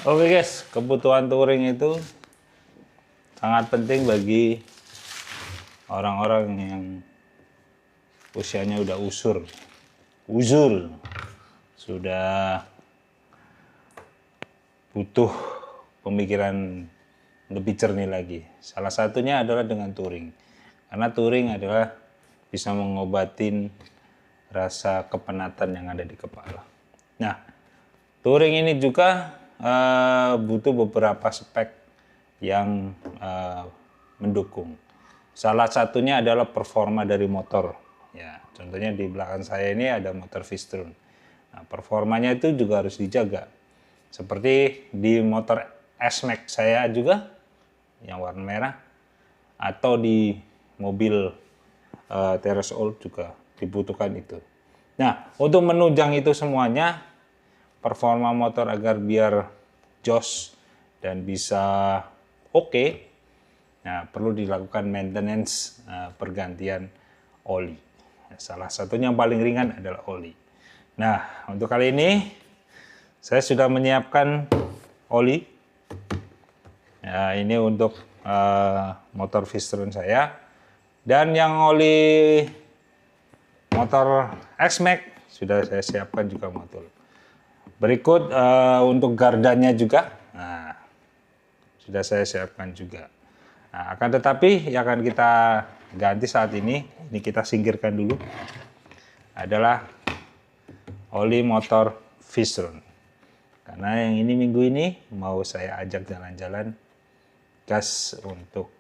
Oke guys, kebutuhan touring itu sangat penting bagi orang-orang yang usianya udah uzur, sudah butuh pemikiran lebih jernih lagi. Salah satunya adalah dengan touring, karena touring adalah bisa mengobatin rasa kepenatan yang ada di kepala. Nah, touring ini juga butuh beberapa spek yang mendukung. Salah satunya adalah performa dari motor. Ya, contohnya di belakang saya ini ada motor V-Strom. Nah, performanya itu juga harus dijaga. Seperti di motor S-Max saya juga yang warna merah, atau di mobil Terrace All juga dibutuhkan itu. Nah, untuk menunjang itu semuanya, performa motor agar biar jos dan bisa oke, nah perlu dilakukan maintenance, pergantian oli. Salah satunya yang paling ringan adalah oli. Nah, untuk kali ini saya sudah menyiapkan oli. Ya, ini untuk motor V-Strom saya. Dan yang oli motor X-Max sudah saya siapkan juga motor. Berikut untuk gardanya juga, nah, sudah saya siapkan juga. Nah, akan tetapi yang akan kita ganti saat ini kita singkirkan dulu, adalah oli motor V-Strom. Karena yang ini minggu ini mau saya ajak jalan-jalan gas untuk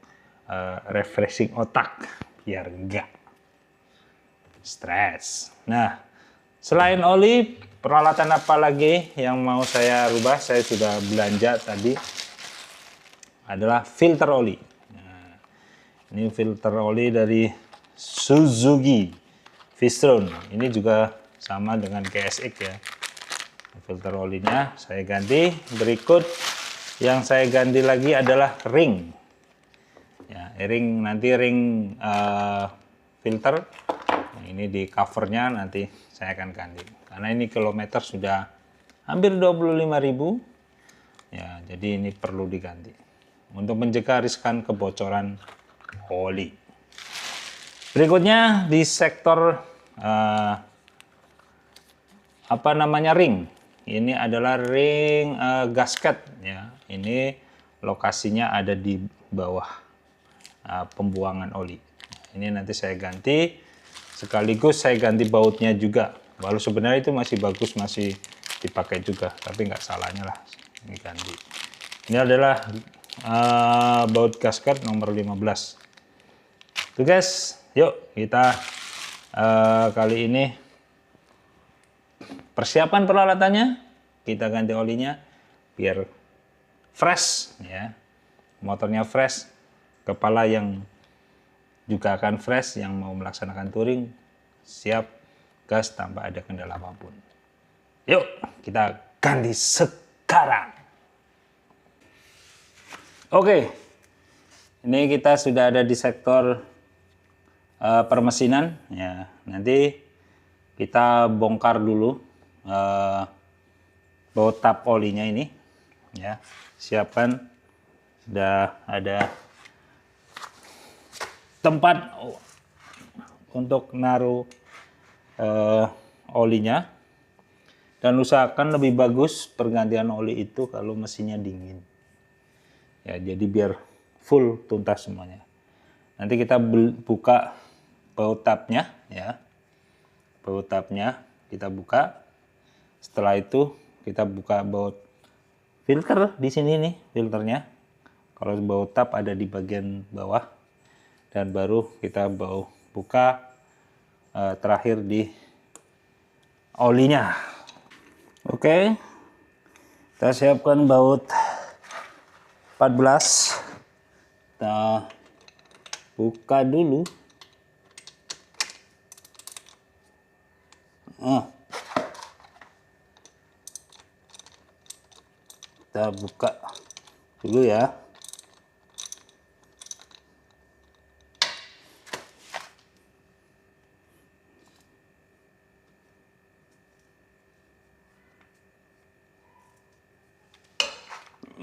refreshing otak biar enggak stres. Nah, selain oli, peralatan apa lagi yang mau saya rubah? Saya sudah belanja tadi, adalah filter oli. Nah, ini filter oli dari Suzuki V-Strom. Ini juga sama dengan KSX ya. Filter olinya saya ganti. Berikut yang saya ganti lagi adalah ring. Ya, nanti ring filter. Ini di covernya nanti saya akan ganti. Karena ini kilometer sudah hampir 25.000. Ya, jadi ini perlu diganti. Untuk mencegah riskan kebocoran oli. Berikutnya di sektor ring. Ini adalah ring gasket ya. Ini lokasinya ada di bawah pembuangan oli. Ini nanti saya ganti. Sekaligus saya ganti bautnya juga. Walau sebenarnya itu masih bagus, masih dipakai juga, tapi nggak salahnya lah ini ganti. Ini adalah baut gasket nomor 15. Tuh guys, yuk kita kali ini persiapan peralatannya, kita ganti olinya biar fresh ya. Motornya fresh, kepala yang juga akan fresh, yang mau melaksanakan touring siap gas tanpa ada kendala apapun. Yuk kita ganti sekarang. Oke, ini kita sudah ada di sektor permesinan ya. Nanti kita bongkar dulu baut tap olinya ini ya. Siapkan, sudah ada tempat untuk naruh olinya, dan usahakan lebih bagus pergantian oli itu kalau mesinnya dingin ya, jadi biar full tuntas semuanya. Nanti kita buka baut tapnya ya, baut tapnya kita buka. Setelah itu kita buka baut filter di sini nih, filternya. Kalau baut tap ada di bagian bawah. Dan baru kita buka terakhir di olinya. Oke, kita siapkan baut 14. Kita buka dulu. Kita buka dulu ya.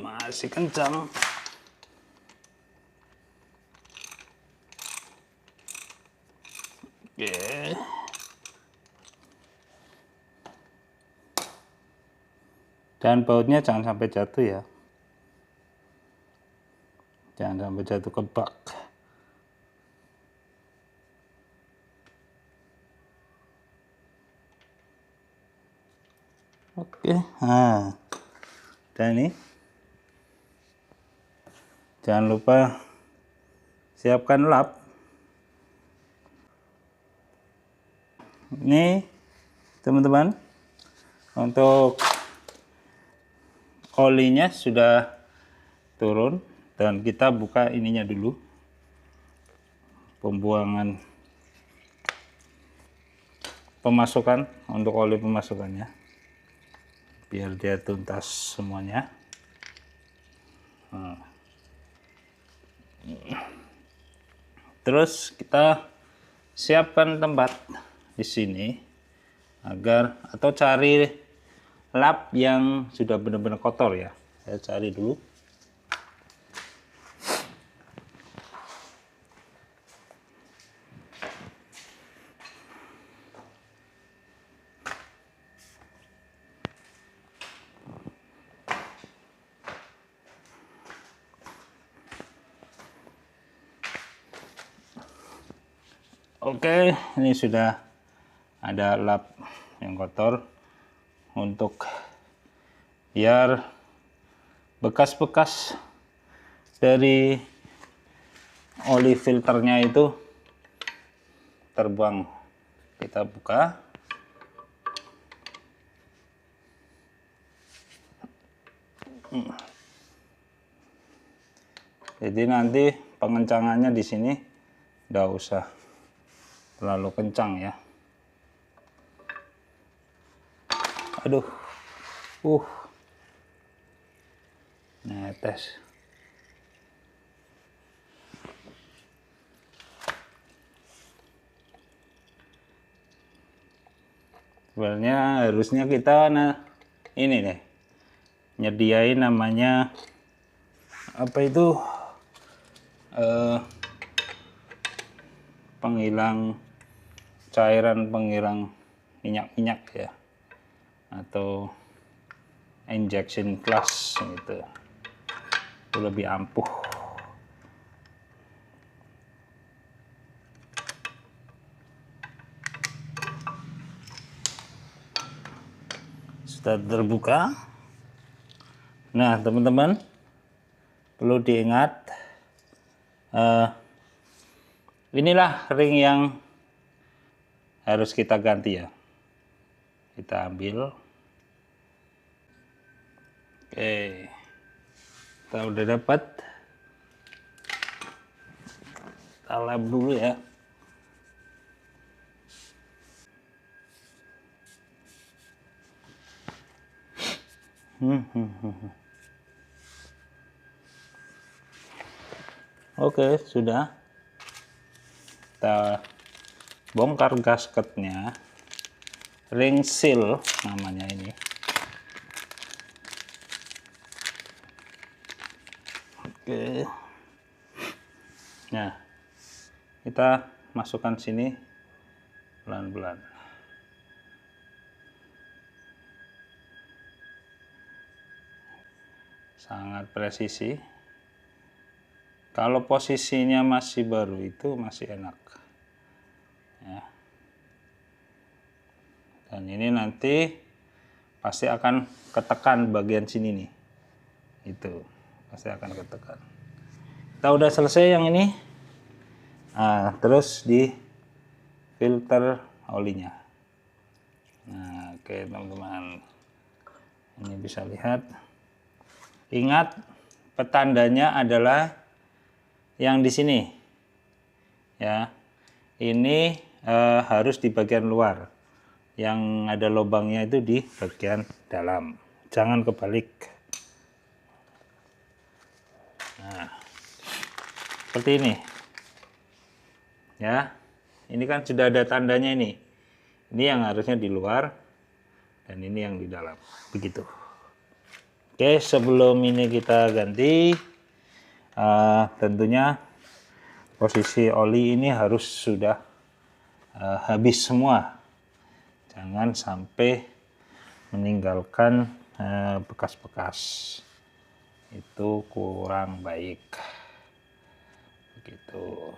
Masih kencang. Oke. Dan bautnya jangan sampai jatuh ya. Jangan sampai jatuh ke bak. Oke, nah, dan ini jangan lupa siapkan lap. Ini teman-teman, untuk olinya sudah turun dan kita buka ininya dulu, pembuangan pemasukan untuk oli pemasukannya, biar dia tuntas semuanya. Nah. Terus kita siapkan tempat di sini agar, atau cari lap yang sudah benar-benar kotor ya. Saya cari dulu. Oke, ini sudah ada lap yang kotor, untuk biar bekas-bekas dari oli filternya itu terbuang. Kita buka. Jadi nanti pengencangannya di sini nggak usah terlalu kencang ya. Aduh, netes. Sebenarnya harusnya kita ini nih, nyediain namanya apa itu, penghilang cairan, penghilang minyak-minyak ya, atau injection plus gitu, itu lebih ampuh. Sudah terbuka. Nah teman-teman, perlu diingat, inilah ring yang harus kita ganti ya. Kita ambil. Oke, kita udah dapat. Kita lap dulu ya. Oke, sudah. Kita bongkar gasketnya, ring seal namanya ini. Oke. Nah, kita masukkan sini pelan-pelan. Sangat presisi. Kalau posisinya masih baru itu masih enak ya. Dan ini nanti pasti akan ketekan bagian sini nih, itu pasti akan ketekan. Kita udah selesai yang ini. Nah, terus di filter olinya. Nah, oke teman-teman, ini bisa lihat. Ingat, petandanya adalah yang di sini ya. Ini harus di bagian luar, yang ada lubangnya itu di bagian dalam, jangan kebalik. Nah, seperti ini ya. Ini kan sudah ada tandanya ini yang harusnya di luar dan ini yang di dalam, begitu. Oke. Oke, sebelum ini kita ganti, tentunya posisi oli ini harus sudah habis semua. Jangan sampai meninggalkan bekas-bekas. Itu kurang baik. Begitu.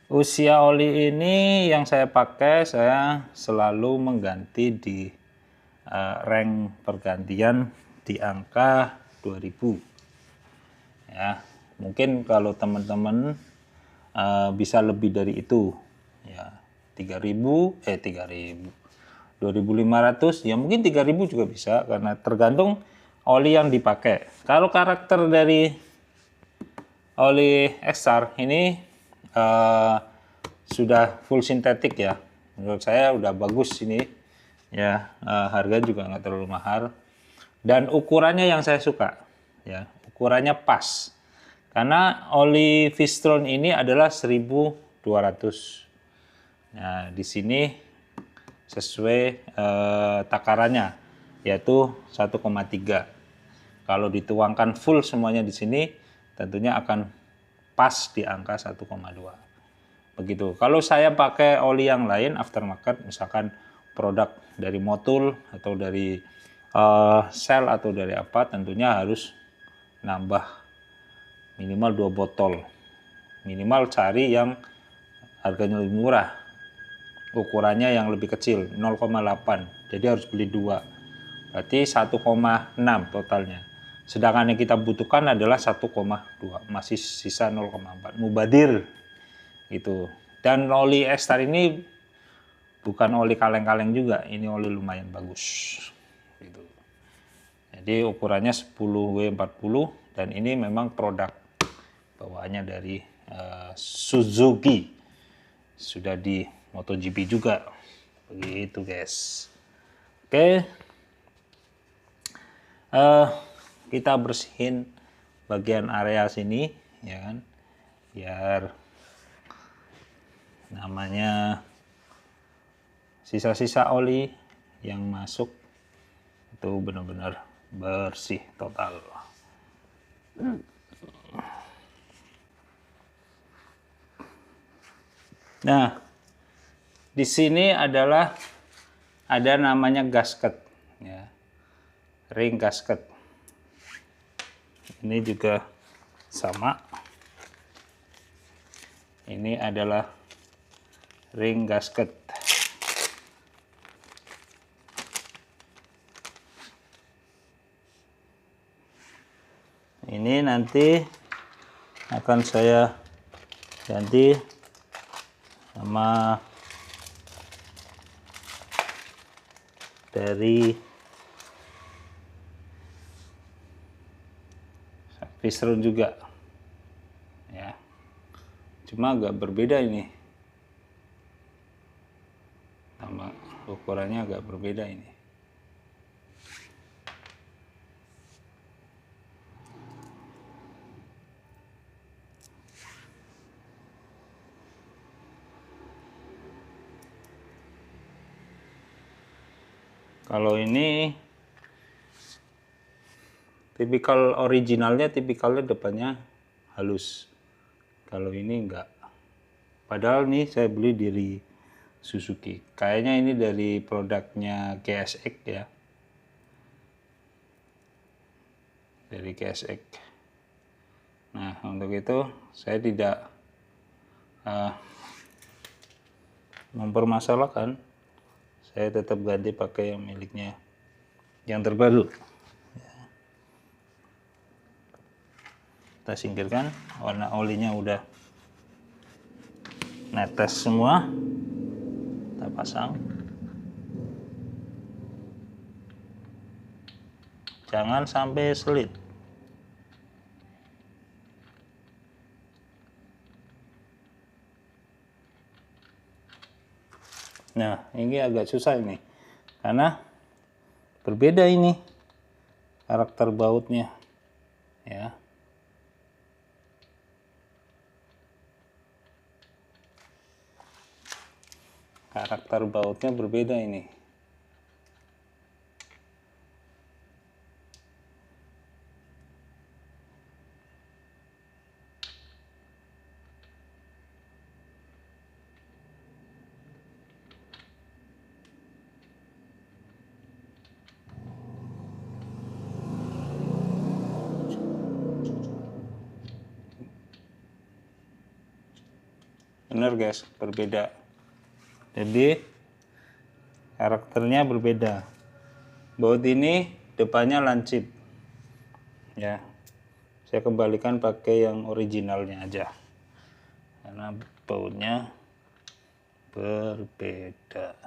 Usia oli ini yang saya pakai, saya selalu mengganti di rank pergantian di angka 2000. Ya, mungkin kalau teman-teman bisa lebih dari itu, ya 3000, 2500, ya mungkin 3000 juga bisa, karena tergantung oli yang dipakai. Kalau karakter dari oli X-Star ini sudah full sintetik ya, menurut saya udah bagus ini ya. Harga juga nggak terlalu mahal dan ukurannya yang saya suka ya, ukurannya pas, karena oli Vistron ini adalah 1200. Nah, di sini sesuai takarannya yaitu 1,3. Kalau dituangkan full semuanya di sini tentunya akan pas di angka 1,2. Begitu. Kalau saya pakai oli yang lain aftermarket, misalkan produk dari Motul atau dari Shell atau dari apa, tentunya harus nambah minimal 2 botol. Minimal cari yang harganya lebih murah. Ukurannya yang lebih kecil, 0,8. Jadi harus beli 2. Berarti 1,6 totalnya. Sedangkan yang kita butuhkan adalah 1,2, masih sisa 0,4. Mubadir gitu. Dan oli X-Star ini bukan oli kaleng-kaleng juga, ini oli lumayan bagus gitu. Jadi ukurannya 10W40 dan ini memang produk bawaannya dari Suzuki. Sudah di MotoGP juga. Begitu guys. Oke. Kita bersihin bagian area sini ya kan, biar namanya sisa-sisa oli yang masuk itu benar-benar bersih total. Nah, di sini adalah ada namanya gasket ya, ring gasket. Ini juga sama. Ini adalah ring gasket. Ini nanti akan saya ganti sama dari Vistron juga ya, cuma agak berbeda ini, sama ukurannya agak berbeda ini. Kalau ini tipikal originalnya, tipikalnya depannya halus. Kalau ini enggak. Padahal nih saya beli dari Suzuki. Kayaknya ini dari produknya GSX ya. Dari GSX. Nah, untuk itu saya tidak mempermasalahkan. Saya tetap ganti pakai yang miliknya yang terbaru. Kita singkirkan, warna olinya udah netes semua, kita pasang. Jangan sampai selip. Nah, ini agak susah ini, karena berbeda ini karakter bautnya ya. karakter bautnya berbeda ini. Bener guys, berbeda. Jadi karakternya berbeda. Baut ini depannya lancip. Ya. Saya kembalikan pakai yang originalnya aja. Karena bautnya berbeda.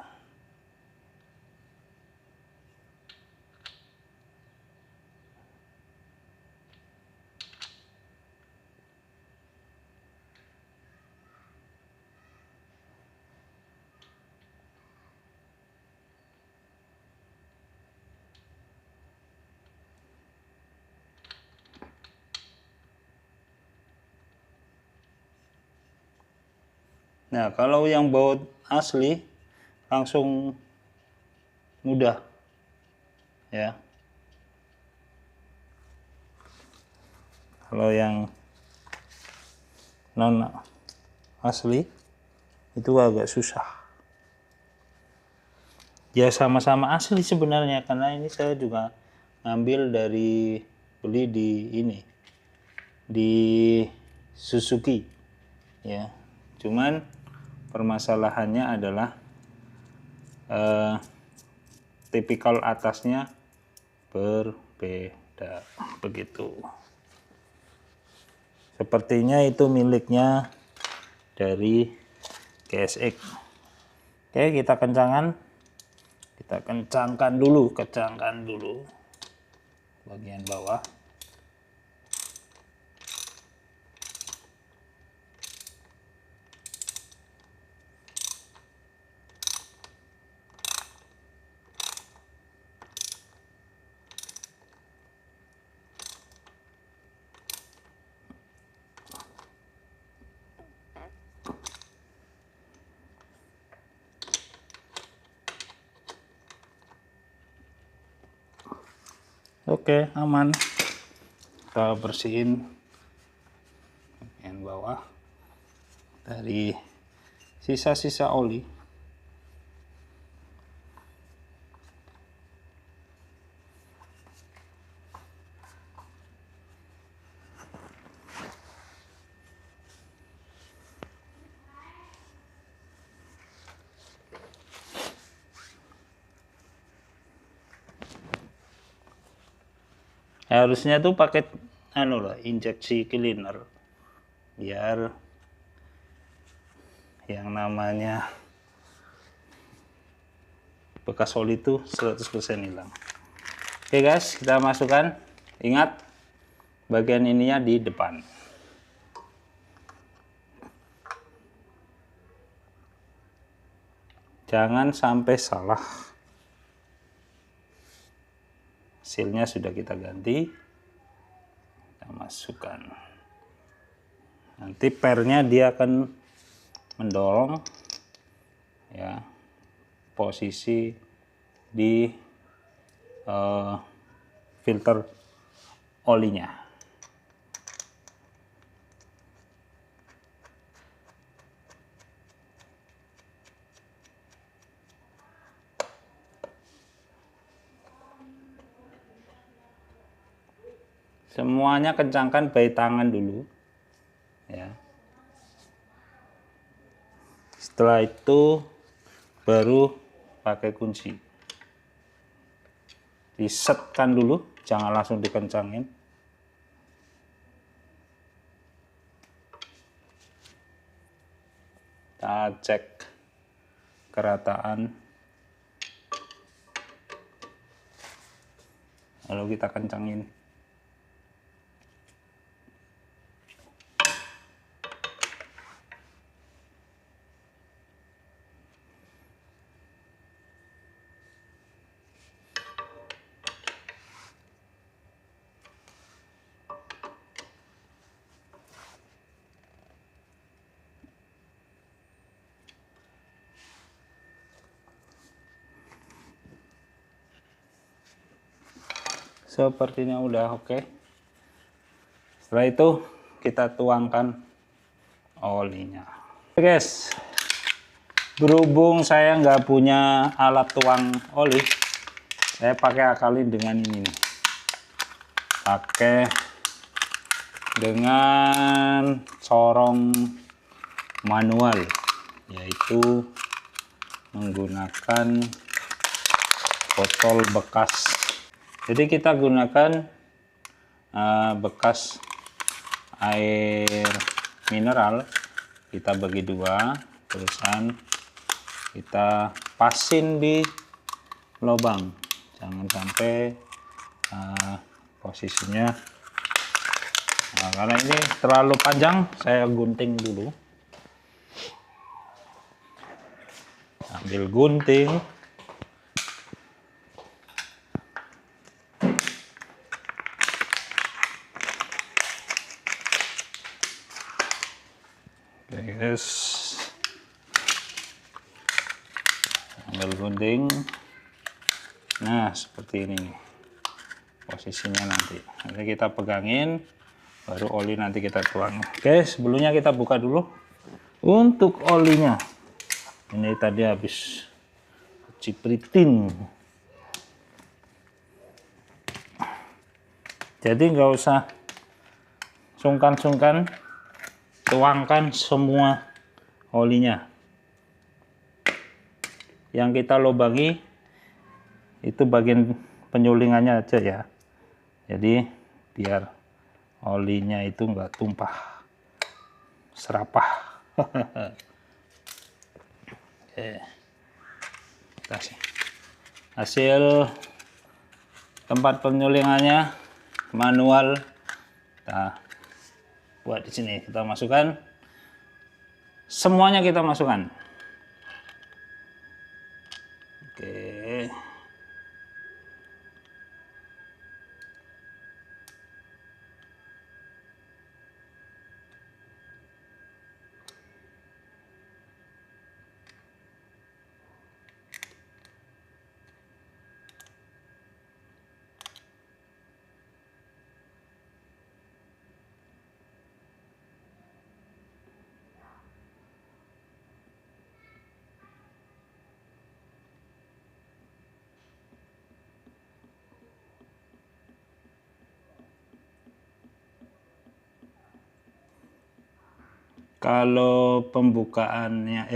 Nah, kalau yang baut asli langsung mudah. Ya. Kalau yang non asli itu agak susah. Ya sama-sama asli sebenarnya, karena ini saya juga ngambil dari beli di Suzuki. Ya. Cuman permasalahannya adalah tipikal atasnya berbeda begitu. Sepertinya itu miliknya dari GSX. Oke, kita kencangkan dulu bagian bawah. Oke, aman. Kita bersihin bagian bawah dari sisa-sisa oli. Harusnya tuh pakai injeksi cleaner biar yang namanya bekas oli itu 100% hilang. Oke guys, kita masukkan. Ingat bagian ininya di depan. Jangan sampai salah. Sealnya sudah kita ganti. Kita masukkan. Nanti pernya dia akan mendorong ya posisi di filter olinya. Semuanya kencangkan baik tangan dulu ya. Setelah itu baru pakai kunci. Disetkan dulu, jangan langsung dikencangin. Kita cek kerataan. Lalu kita kencangin. sepertinya udah oke. Setelah itu kita tuangkan olinya. Oke guys, berhubung saya nggak punya alat tuang oli, saya pakai akalin dengan ini nih. Pakai dengan corong manual, yaitu menggunakan botol bekas. Jadi kita gunakan bekas air mineral, kita bagi dua, terusan kita pasin di lubang, jangan sampai posisinya, karena ini terlalu panjang, saya gunting dulu. Ambil gunting, oke guys, ambil gunting. Nah seperti ini nih posisinya, nanti kita pegangin, baru oli nanti kita tuang. Oke, sebelumnya kita buka dulu untuk olinya. Ini tadi habis cipritin, jadi nggak usah sungkan-sungkan, tuangkan semua olinya. Yang kita lubangi itu bagian penyulingannya aja ya, jadi biar olinya itu nggak tumpah serapah. Oke, kasih hasil tempat penyulingannya manual, kita buat di sini. Kita masukkan semuanya, kita masukkan. Oke, kalau pembukaannya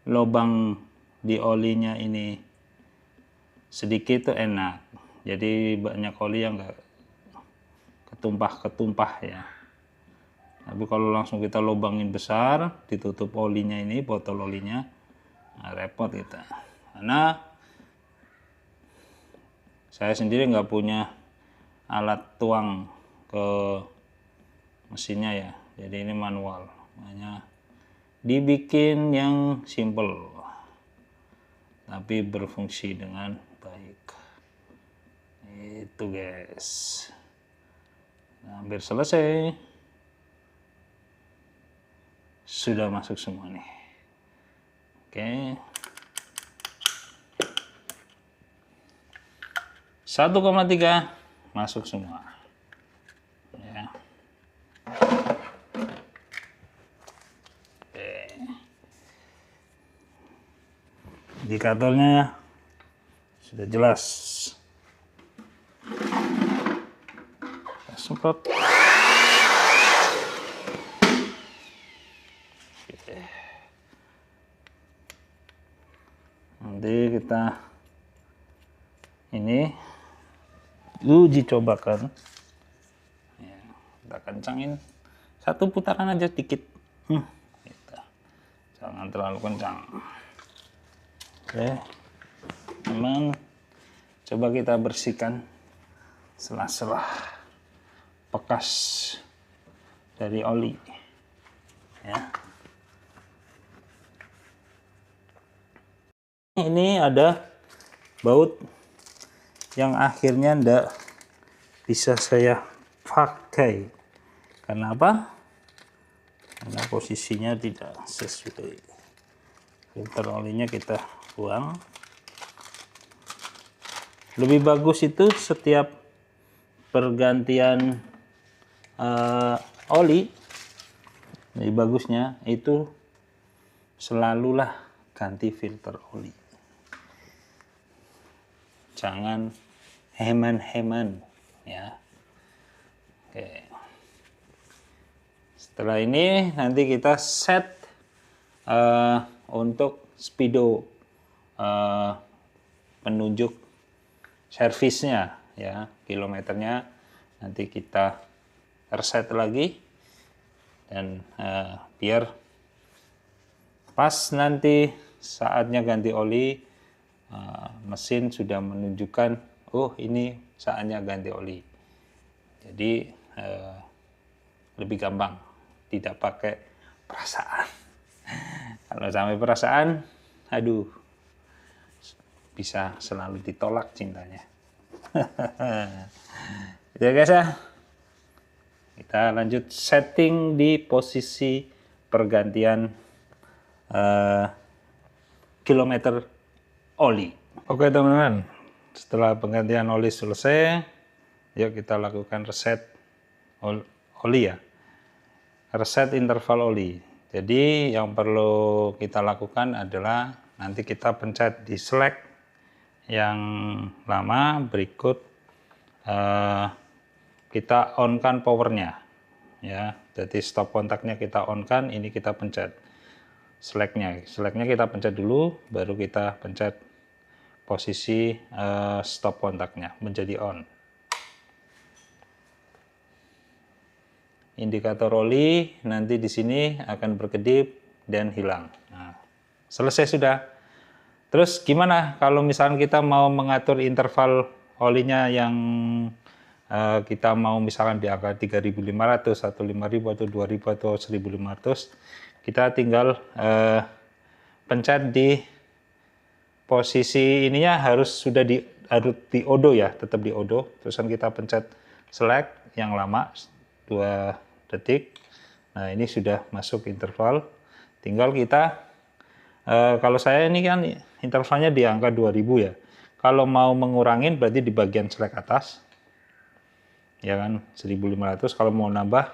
lubang di olinya ini sedikit tuh enak, jadi banyak oli yang nggak ketumpah ya. Tapi kalau langsung kita lubangin besar, ditutup olinya ini, botol olinya, nah repot kita. Karena saya sendiri nggak punya alat tuang ke mesinnya ya, jadi ini manual, makanya dibikin yang simple tapi berfungsi dengan baik. Itu guys, nah, hampir selesai, sudah masuk semua nih. Oke, 1,3 masuk semua ya. Indikatornya sudah jelas. Kita semprot. Nanti kita ini uji cobakan. Ya, kita kencangin satu putaran aja dikit. Gitu. Jangan terlalu kencang. Oke, teman, coba kita bersihkan sela-sela bekas dari oli ya. Ini ada baut yang akhirnya ndak bisa saya pakai. Karena apa? Karena posisinya tidak sesuai. Filter olinya kita buang. Lebih bagus itu setiap pergantian oli, jadi bagusnya itu selalulah ganti filter oli. Jangan heman-heman ya. Oke. Setelah ini nanti kita set untuk speedo penunjuk servisnya ya, kilometernya nanti kita reset lagi, dan biar pas nanti saatnya ganti oli mesin sudah menunjukkan, oh ini saatnya ganti oli. Jadi lebih gampang, tidak pakai perasaan. Kalau sampai perasaan, aduh, bisa selalu ditolak cintanya. Ya guys ya, kita lanjut setting di posisi pergantian kilometer oli. Oke teman-teman, setelah penggantian oli selesai, yuk kita lakukan reset oli ya, reset interval oli. Jadi yang perlu kita lakukan adalah nanti kita pencet di select yang lama, berikut kita on kan powernya ya. Jadi stop kontaknya kita on kan, ini kita pencet selectnya kita pencet dulu, baru kita pencet posisi stop kontaknya menjadi on. Indikator oli nanti di sini akan berkedip dan hilang. Nah, selesai sudah. Terus gimana kalau misalnya kita mau mengatur interval olinya yang kita mau misalkan di angka 3.500 atau 5.000 atau 2.000 atau 1.500, kita tinggal pencet di posisi ininya, harus sudah di odo ya, tetap di odo. Terusan kita pencet select yang lama 2 detik. Nah ini sudah masuk interval, tinggal kita kalau saya ini kan intervalnya di angka 2000 ya, kalau mau mengurangin berarti di bagian select atas ya kan, 1.500. Kalau mau nambah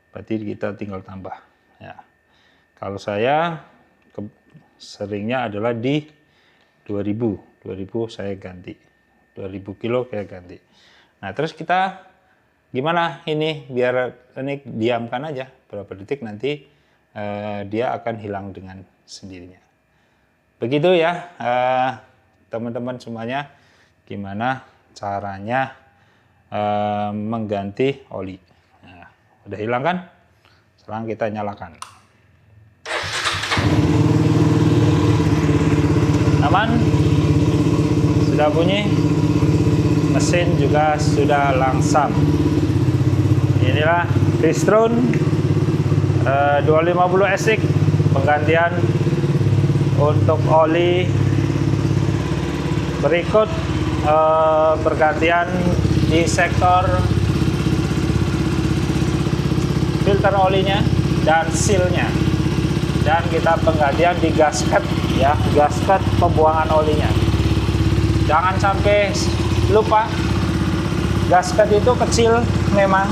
berarti kita tinggal tambah ya. Kalau saya seringnya adalah di 2000 saya ganti 2000 kilo kayak ganti. Nah terus kita gimana ini biar ini diamkan aja berapa detik, nanti dia akan hilang dengan sendirinya. Begitu ya teman-teman semuanya, gimana caranya mengganti oli. Nah, udah hilang kan? Sekarang kita nyalakan. Aman? Sudah bunyi? Mesin juga sudah langsam. Inilah Victron 250 SX penggantian untuk oli. Berikut pergantian di sektor filter olinya dan sealnya, dan kita penggantian di gasket ya, gasket pembuangan olinya. Jangan sampai lupa, gasket itu kecil memang,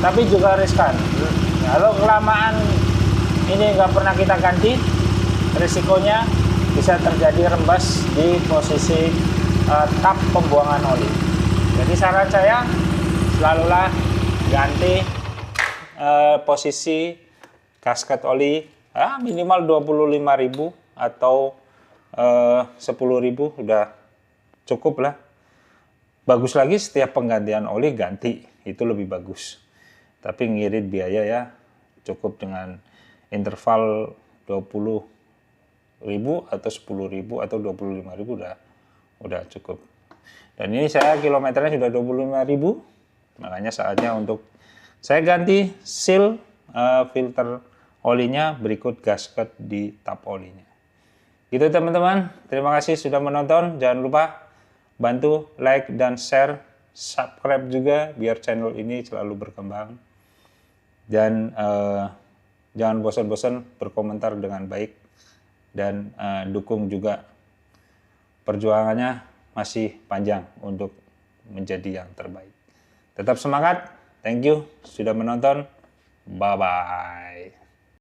tapi juga riskan. Kalau kelamaan ini nggak pernah kita ganti, risikonya bisa terjadi rembes di posisi tap pembuangan oli. Jadi saran saya, selalulah ganti posisi gasket oli minimal 25.000 atau 10.000 udah cukup lah. Bagus lagi setiap penggantian oli ganti, itu lebih bagus. Tapi ngirit biaya ya, cukup dengan interval 20.000 atau 10.000 atau 25.000 udah cukup. Dan ini saya kilometernya sudah 25.000, makanya saatnya untuk saya ganti seal filter olinya, berikut gasket di tap olinya. Gitu teman-teman, terima kasih sudah menonton. Jangan lupa bantu like dan share, subscribe juga biar channel ini selalu berkembang. Dan jangan bosan-bosan berkomentar dengan baik, dan dukung juga perjuangannya masih panjang untuk menjadi yang terbaik. Tetap semangat. Thank you sudah menonton. Bye-bye.